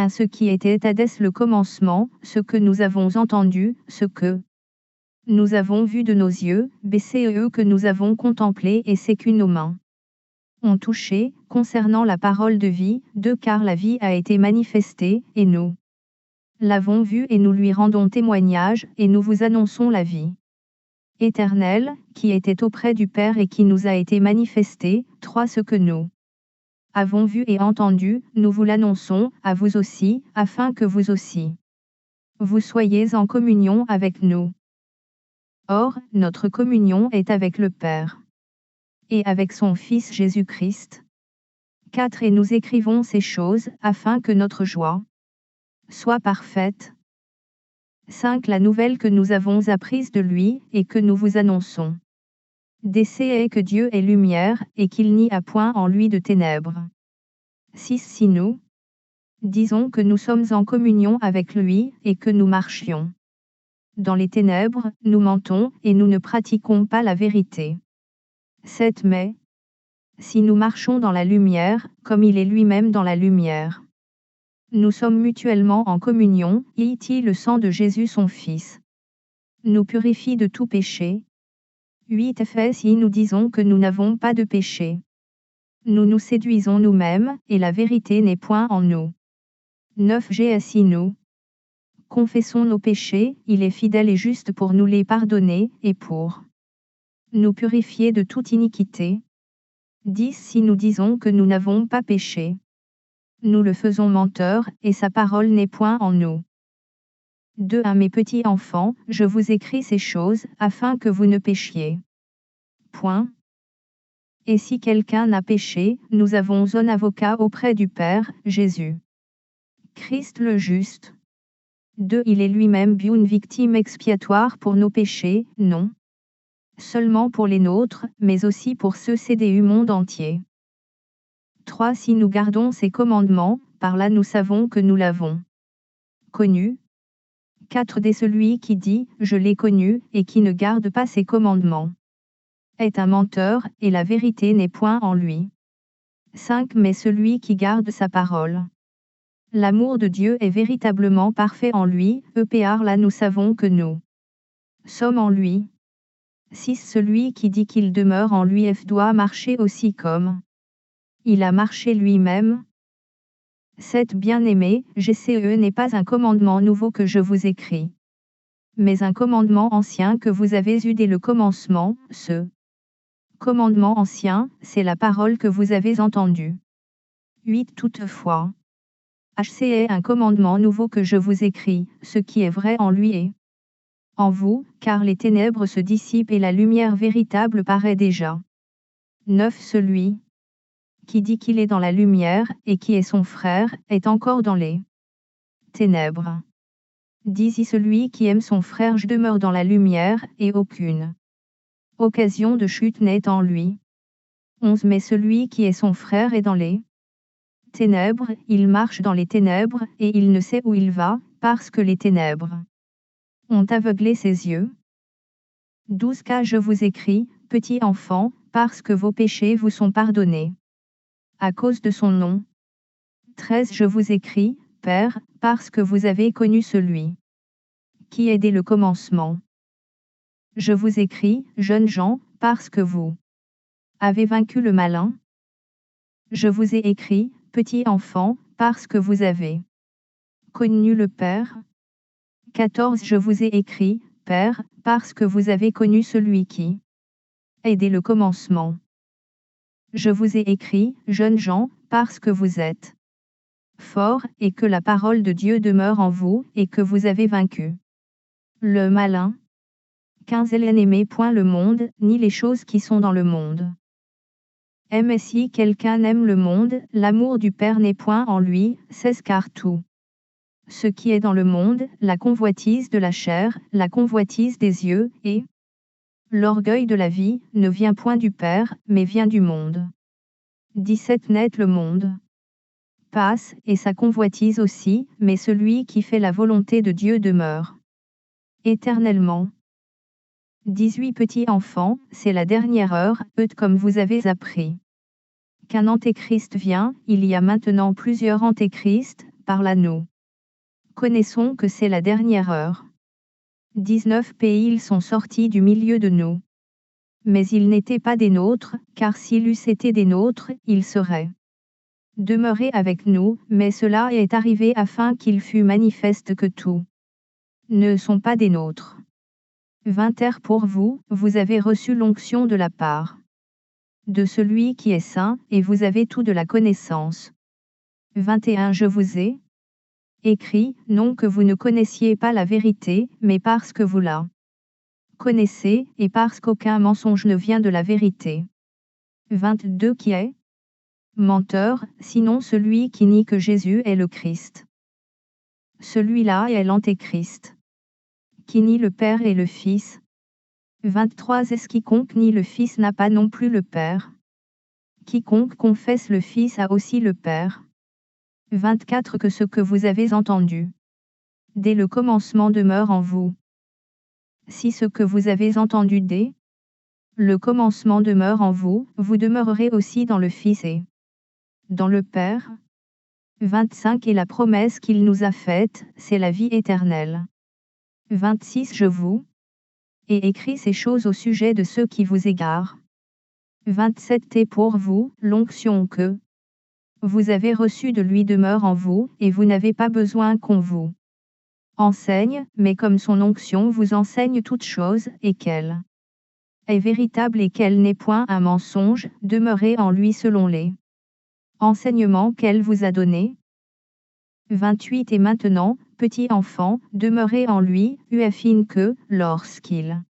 Ce qui était dès le commencement, ce que nous avons entendu, ce que nous avons vu de nos yeux, BCE que nous avons contemplé et c'est que nos mains ont touché, concernant la parole de vie, car la vie a été manifestée, et nous l'avons vue et nous lui rendons témoignage, et nous vous annonçons la vie éternelle, qui était auprès du Père et qui nous a été manifestée. 3 Ce que nous avons vu et entendu, nous vous l'annonçons, à vous aussi, afin que vous aussi vous soyez en communion avec nous. Or, notre communion est avec le Père et avec son Fils Jésus-Christ. 4 Et nous écrivons ces choses, afin que notre joie soit parfaite. 5 La nouvelle que nous avons apprise de lui, et que nous vous annonçons. DC est que Dieu est lumière, et qu'il n'y a point en lui de ténèbres. 6 Si nous disons que nous sommes en communion avec lui, et que nous marchions dans les ténèbres, nous mentons, et nous ne pratiquons pas la vérité. 7 Mais si nous marchons dans la lumière, comme il est lui-même dans la lumière, nous sommes mutuellement en communion, et le sang de Jésus son Fils nous purifie de tout péché. 8 Si nous disons que nous n'avons pas de péché, nous nous séduisons nous-mêmes, et la vérité n'est point en nous. 9 Si nous confessons nos péchés, il est fidèle et juste pour nous les pardonner, et pour nous purifier de toute iniquité. 10 Si nous disons que nous n'avons pas péché, nous le faisons menteur, et sa parole n'est point en nous. 2 Mes petits enfants, je vous écris ces choses, afin que vous ne péchiez point. Et si quelqu'un a péché, nous avons un avocat auprès du Père, Jésus Christ le juste. 2 Il est lui-même une victime expiatoire pour nos péchés, non seulement pour les nôtres, mais aussi pour ceux du monde entier. 3 Si nous gardons ses commandements, par là nous savons que nous l'avons connu. 4 Dès celui qui dit « Je l'ai connu » et qui ne garde pas ses commandements est un menteur, et la vérité n'est point en lui. 5 Mais celui qui garde sa parole, l'amour de Dieu est véritablement parfait en lui, par là nous savons que nous sommes en lui. 6 Celui qui dit qu'il demeure en lui doit marcher aussi comme il a marché lui-même. 7 Bien-aimés, GCE n'est pas un commandement nouveau que je vous écris, mais un commandement ancien que vous avez eu dès le commencement. Ce commandement ancien, c'est la parole que vous avez entendue. 8 Toutefois, HC est un commandement nouveau que je vous écris, ce qui est vrai en lui et en vous, car les ténèbres se dissipent et la lumière véritable paraît déjà. 9 Celui qui dit qu'il est dans la lumière, et qui est son frère, est encore dans les ténèbres. 10 Celui qui aime son frère demeure dans la lumière, et aucune occasion de chute n'est en lui. 11 Mais celui qui est son frère est dans les ténèbres, il marche dans les ténèbres, et il ne sait où il va, parce que les ténèbres ont aveuglé ses yeux. 12 Car je vous écris, petits enfants, parce que vos péchés vous sont pardonnés à cause de son nom. 13 Je vous écris, Père, parce que vous avez connu celui qui est dès le commencement. Je vous écris, jeunes gens, parce que vous avez vaincu le malin. Je vous ai écrit, petits enfants, parce que vous avez connu le Père. 14 Je vous ai écrit, Père, parce que vous avez connu celui qui est dès le commencement. Je vous ai écrit, jeunes gens, parce que vous êtes forts, et que la parole de Dieu demeure en vous, et que vous avez vaincu le malin. 15 N'aimez point le monde, ni les choses qui sont dans le monde. Si quelqu'un aime le monde, l'amour du Père n'est point en lui. 16 Car tout ce qui est dans le monde, la convoitise de la chair, la convoitise des yeux, et l'orgueil de la vie, ne vient point du Père, mais vient du monde. 17 Net le monde passe, et sa convoitise aussi, mais celui qui fait la volonté de Dieu demeure éternellement. 18 Petits enfants, c'est la dernière heure, comme vous avez appris qu'un antéchrist vient, il y a maintenant plusieurs antéchrists, par là nous connaissons que c'est la dernière heure. 19 pays ils sont sortis du milieu de nous. Mais ils n'étaient pas des nôtres, car s'ils eussent été des nôtres, ils seraient demeurés avec nous, mais cela est arrivé afin qu'il fût manifeste que tous ne sont pas des nôtres. 20 Pour vous, vous avez reçu l'onction de la part de celui qui est saint, et vous avez tout de la connaissance. 21 Je vous ai écrit, non que vous ne connaissiez pas la vérité, mais parce que vous la connaissez, et parce qu'aucun mensonge ne vient de la vérité. 22 Qui est menteur, sinon celui qui nie que Jésus est le Christ. Celui-là est l'antéchrist, qui nie le Père et le Fils. 23 Est-ce quiconque nie le Fils n'a pas non plus le Père? Quiconque confesse le Fils a aussi le Père. 24 Que ce que vous avez entendu dès le commencement demeure en vous. Si ce que vous avez entendu dès le commencement demeure en vous, vous demeurerez aussi dans le Fils et dans le Père. 25 Et la promesse qu'il nous a faite, c'est la vie éternelle. 26 Je vous ai écrit ces choses au sujet de ceux qui vous égarent. 27 Et pour vous, l'onction que vous avez reçue de lui demeure en vous, et vous n'avez pas besoin qu'on vous enseigne, mais comme son onction vous enseigne toutes choses, et qu'elle est véritable et qu'elle n'est point un mensonge, demeurez en lui selon les enseignements qu'elle vous a donnés. 28 Et maintenant, petit enfant, demeurez en lui, afin que, lorsqu'il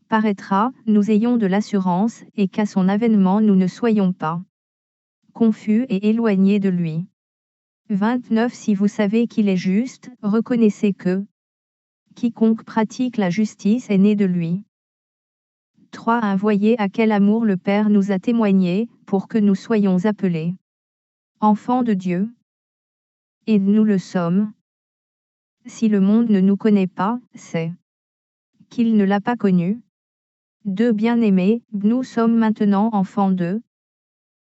paraîtra, nous ayons de l'assurance, et qu'à son avènement nous ne soyons pas confus et éloignés de lui. 29 Si vous savez qu'il est juste, reconnaissez que quiconque pratique la justice est né de lui. 3 Voyez à quel amour le Père nous a témoigné, pour que nous soyons appelés enfants de Dieu. Et nous le sommes. Si le monde ne nous connaît pas, c'est qu'il ne l'a pas connu. 2 Bien-aimés, nous sommes maintenant enfants de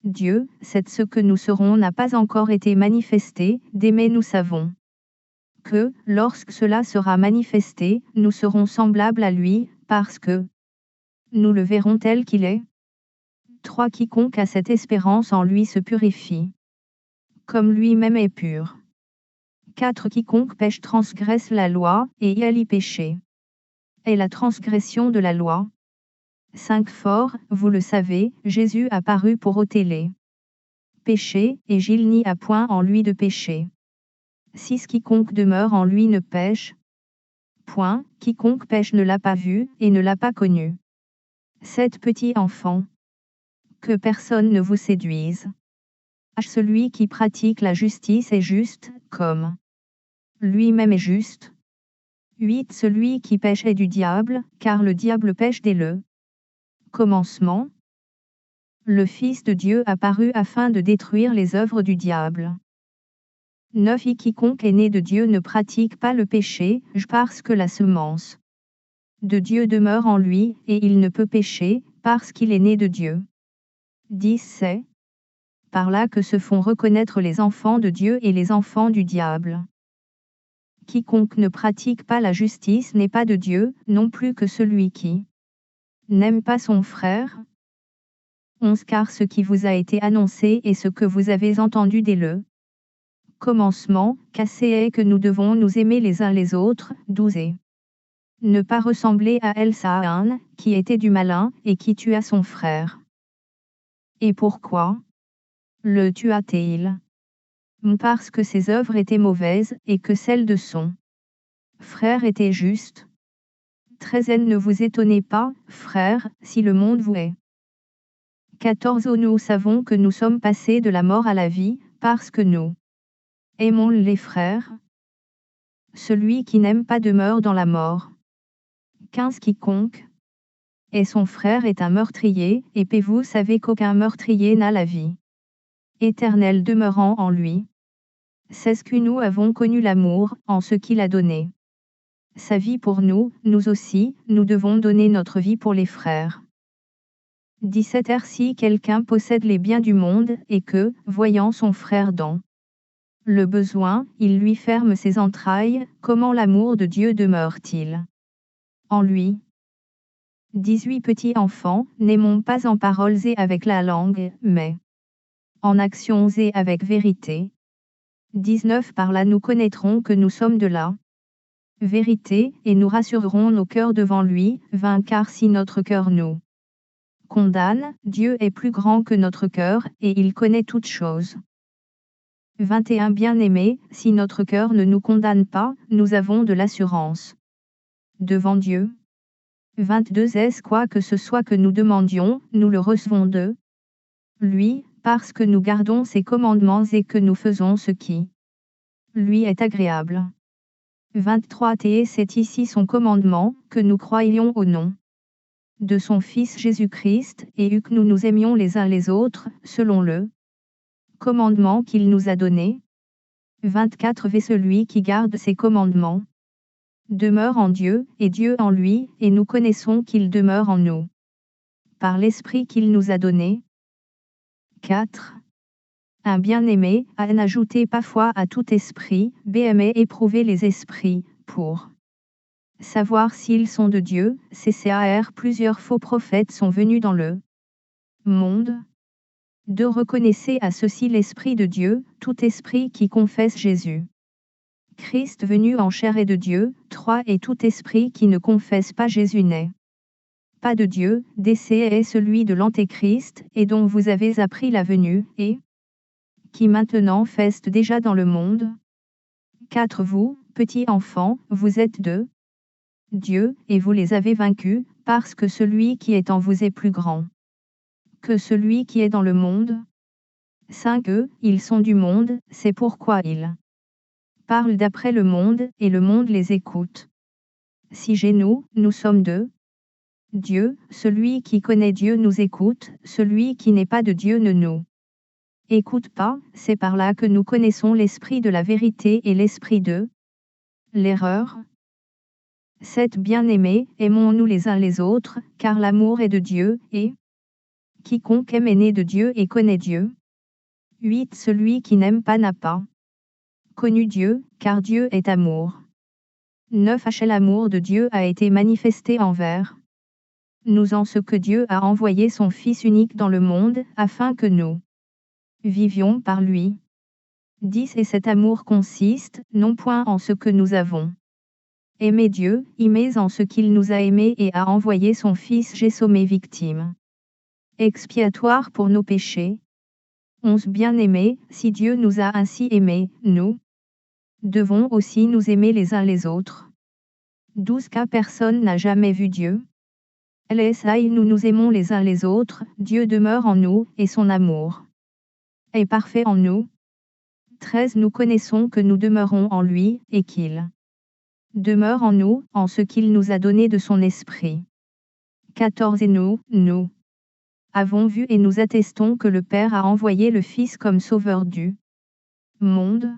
Dieu, c'est ce que nous serons n'a pas encore été manifesté, d'aimer nous savons que, lorsque cela sera manifesté, nous serons semblables à lui, parce que nous le verrons tel qu'il est. 3 Quiconque a cette espérance en lui se purifie, comme lui-même est pur. 4 Quiconque pêche transgresse la loi, et y a l'y péché est la transgression de la loi. 5 Fort, vous le savez, Jésus a paru pour ôter les péchés, et Gilles n'y a point en lui de péché. 6 Quiconque demeure en lui ne pêche point, quiconque pêche ne l'a pas vu, et ne l'a pas connu. 7 Petits enfants, que personne ne vous séduise. Celui qui pratique la justice est juste, comme lui-même est juste. 8 Celui qui pêche est du diable, car le diable pêche dès le commencement. Le Fils de Dieu apparut afin de détruire les œuvres du diable. 9 Quiconque est né de Dieu ne pratique pas le péché, parce que la semence de Dieu demeure en lui, et il ne peut pécher, parce qu'il est né de Dieu. 10 C'est par là que se font reconnaître les enfants de Dieu et les enfants du diable. Quiconque ne pratique pas la justice n'est pas de Dieu, non plus que celui qui n'aime pas son frère. 11 Car ce qui vous a été annoncé et ce que vous avez entendu dès le commencement, cassé est que nous devons nous aimer les uns les autres. 12 Et ne pas ressembler à Elsaan, qui était du malin, et qui tua son frère. Et pourquoi le tua-t-il? Parce que ses œuvres étaient mauvaises, et que celles de son frère étaient justes. 13 Ne vous étonnez pas, frères, si le monde vous est. 14 Nous savons que nous sommes passés de la mort à la vie, parce que nous aimons les frères. Celui qui n'aime pas demeure dans la mort. 15 Quiconque est son frère est un meurtrier, et vous savez qu'aucun meurtrier n'a la vie éternelle demeurant en lui. 16 Que nous avons connu l'amour, en ce qu'il a donné sa vie pour nous, nous aussi, nous devons donner notre vie pour les frères. 17 Si quelqu'un possède les biens du monde et que, voyant son frère dans le besoin, il lui ferme ses entrailles, comment l'amour de Dieu demeure-t-il en lui? 18 Petits enfants, n'aimons pas en paroles et avec la langue, mais en actions et avec vérité. 19 Par là nous connaîtrons que nous sommes de la vérité, et nous rassurerons nos cœurs devant lui. 20 Car si notre cœur nous condamne, Dieu est plus grand que notre cœur, et il connaît toutes choses. 21 Bien-aimés, si notre cœur ne nous condamne pas, nous avons de l'assurance devant Dieu. 22 Est-ce quoi que ce soit que nous demandions, nous le recevons de lui, parce que nous gardons ses commandements et que nous faisons ce qui lui est agréable. 23 Et c'est ici son commandement, que nous croyions au nom de son Fils Jésus-Christ, et que nous nous aimions les uns les autres, selon le commandement qu'il nous a donné. 24 Celui qui garde ses commandements demeure en Dieu, et Dieu en lui, et nous connaissons qu'il demeure en nous par l'Esprit qu'il nous a donné. 4. Un bien-aimé, à n'ajouter pas foi à tout esprit, mais éprouver les esprits, pour savoir s'ils sont de Dieu. CCAR Plusieurs faux prophètes sont venus dans le monde. 2 Reconnaissez à ceci l'Esprit de Dieu, tout esprit qui confesse Jésus Christ venu en chair est de Dieu. 3 Et tout esprit qui ne confesse pas Jésus n'est pas de Dieu. DC est celui de l'Antéchrist, et dont vous avez appris la venue, et qui maintenant feste déjà dans le monde. 4 Vous, petits enfants, vous êtes de Dieu, et vous les avez vaincus, parce que celui qui est en vous est plus grand que celui qui est dans le monde. 5 Ils sont du monde, c'est pourquoi ils parlent d'après le monde, et le monde les écoute. 6 Nous sommes de Dieu, celui qui connaît Dieu nous écoute, celui qui n'est pas de Dieu ne nous écoute pas. C'est par là que nous connaissons l'esprit de la vérité et l'esprit de l'erreur. 7 Bien-aimés, aimons-nous les uns les autres, car l'amour est de Dieu, et quiconque aime est né de Dieu et connaît Dieu. 8 Celui qui n'aime pas n'a pas connu Dieu, car Dieu est amour. 9 L'amour de Dieu a été manifesté envers nous en ce que Dieu a envoyé son Fils unique dans le monde, afin que nous vivions par lui. 10 Et cet amour consiste, non point en ce que nous avons aimé Dieu, mais en ce qu'il nous a aimés et a envoyé son Fils Jésus victime expiatoire pour nos péchés. 11 Bien-aimés, si Dieu nous a ainsi aimés, nous devons aussi nous aimer les uns les autres. 12 Car personne n'a jamais vu Dieu. LSI Nous nous aimons les uns les autres, Dieu demeure en nous, et son amour est parfait en nous. 13 Nous connaissons que nous demeurons en lui, et qu'il demeure en nous, en ce qu'il nous a donné de son esprit. 14 Et nous avons vu et nous attestons que le Père a envoyé le Fils comme sauveur du monde.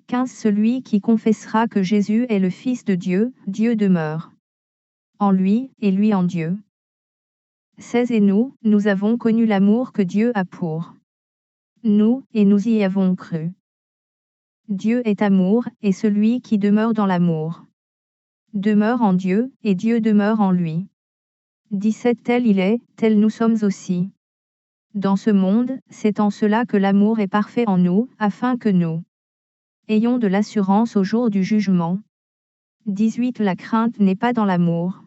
15 Celui qui confessera que Jésus est le Fils de Dieu, Dieu demeure en lui, et lui en Dieu. 16 Et nous avons connu l'amour que Dieu a pour nous, et nous y avons cru. Dieu est amour, et celui qui demeure dans l'amour demeure en Dieu, et Dieu demeure en lui. 17 Tel il est, tel nous sommes aussi. Dans ce monde, c'est en cela que l'amour est parfait en nous, afin que nous ayons de l'assurance au jour du jugement. 18 La crainte n'est pas dans l'amour.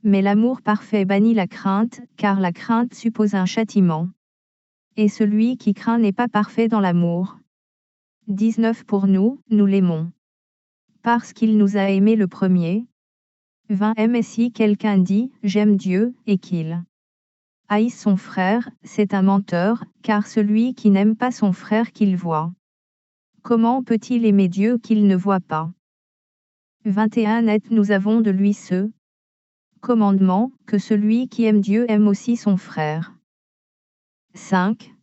Mais l'amour parfait bannit la crainte, car la crainte suppose un châtiment. Et celui qui craint n'est pas parfait dans l'amour. 19 Pour nous l'aimons. Parce qu'il nous a aimés le premier. 20 Si quelqu'un dit « J'aime Dieu » et qu'il haïsse son frère, c'est un menteur, car celui qui n'aime pas son frère qu'il voit, comment peut-il aimer Dieu qu'il ne voit pas? 21 Nous avons de lui ce commandement, que celui qui aime Dieu aime aussi son frère. 5.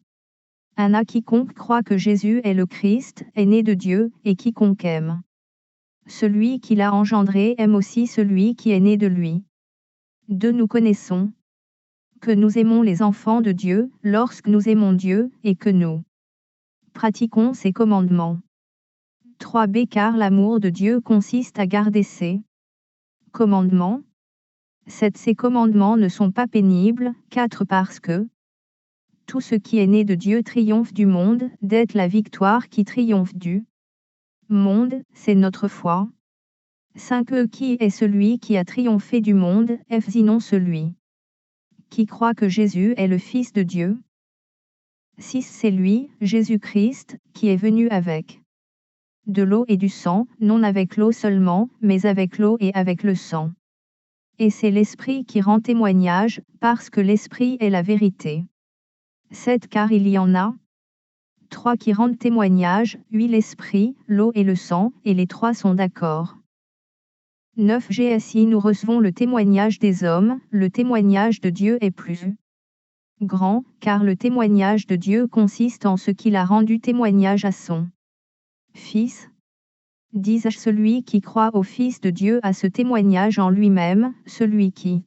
Quiconque croit que Jésus est le Christ, est né de Dieu, et quiconque aime celui qui l'a engendré aime aussi celui qui est né de lui. 2 Nous connaissons que nous aimons les enfants de Dieu, lorsque nous aimons Dieu, et que nous pratiquons ses commandements. 3b Car l'amour de Dieu consiste à garder ses commandements. 7 Ces commandements ne sont pas pénibles. 4 Parce que tout ce qui est né de Dieu triomphe du monde, d'être la victoire qui triomphe du monde, c'est notre foi. 5 Qui est celui qui a triomphé du monde, sinon celui qui croit que Jésus est le Fils de Dieu. 6 C'est lui, Jésus-Christ, qui est venu avec de l'eau et du sang, non avec l'eau seulement, mais avec l'eau et avec le sang. Et c'est l'Esprit qui rend témoignage, parce que l'Esprit est la vérité. 7 Car il y en a 3 qui rendent témoignage, 8 l'Esprit, l'eau et le sang, et les 3 sont d'accord. 9 Ainsi nous recevons le témoignage des hommes, le témoignage de Dieu est plus grand, car le témoignage de Dieu consiste en ce qu'il a rendu témoignage à son Fils. 10 Celui qui croit au Fils de Dieu a ce témoignage en lui-même, celui qui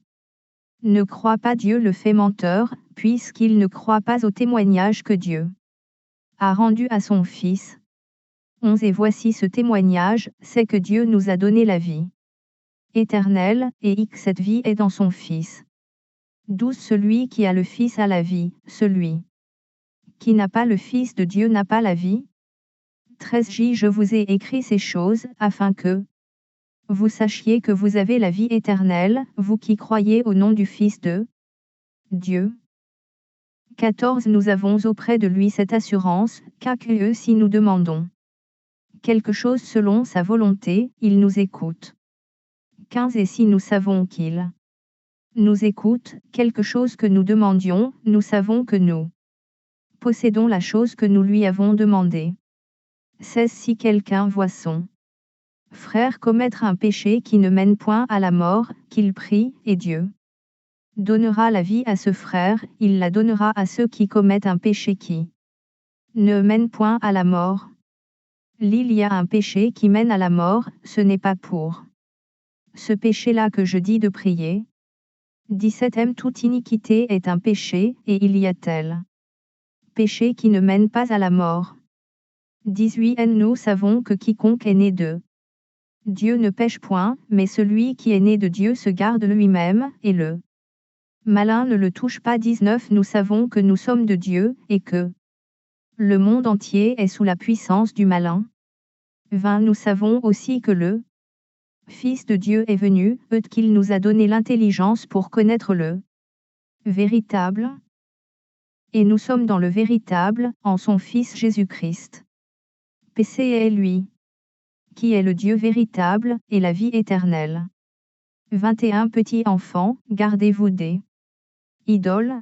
ne croit pas Dieu le fait menteur, puisqu'il ne croit pas au témoignage que Dieu a rendu à son Fils. 11 Et voici ce témoignage, c'est que Dieu nous a donné la vie éternelle, et que cette vie est dans son Fils. 12 Celui qui a le Fils a la vie, celui qui n'a pas le Fils de Dieu n'a pas la vie. 13 Je vous ai écrit ces choses, afin que vous sachiez que vous avez la vie éternelle, vous qui croyez au nom du Fils de Dieu. 14 Nous avons auprès de lui cette assurance, que si nous demandons quelque chose selon sa volonté, il nous écoute. 15 Et si nous savons qu'il nous écoute, quelque chose que nous demandions, nous savons que nous possédons la chose que nous lui avons demandée. 16 Si quelqu'un voit son frère commettre un péché qui ne mène point à la mort, qu'il prie, et Dieu donnera la vie à ce frère, il la donnera à ceux qui commettent un péché qui ne mène point à la mort. Il y a un péché qui mène à la mort, ce n'est pas pour ce péché-là que je dis de prier. 17 Toute iniquité est un péché, et il y a tel péché qui ne mène pas à la mort. 18 Nous savons que quiconque est né de Dieu ne pêche point, mais celui qui est né de Dieu se garde lui-même, et le malin ne le touche pas. 19 Nous savons que nous sommes de Dieu, et que le monde entier est sous la puissance du malin. 20 Nous savons aussi que le Fils de Dieu est venu, qu'il nous a donné l'intelligence pour connaître le véritable. Et nous sommes dans le véritable, en son Fils Jésus-Christ. PC est lui, qui est le Dieu véritable, et la vie éternelle. 21 Petits enfants, gardez-vous des idoles,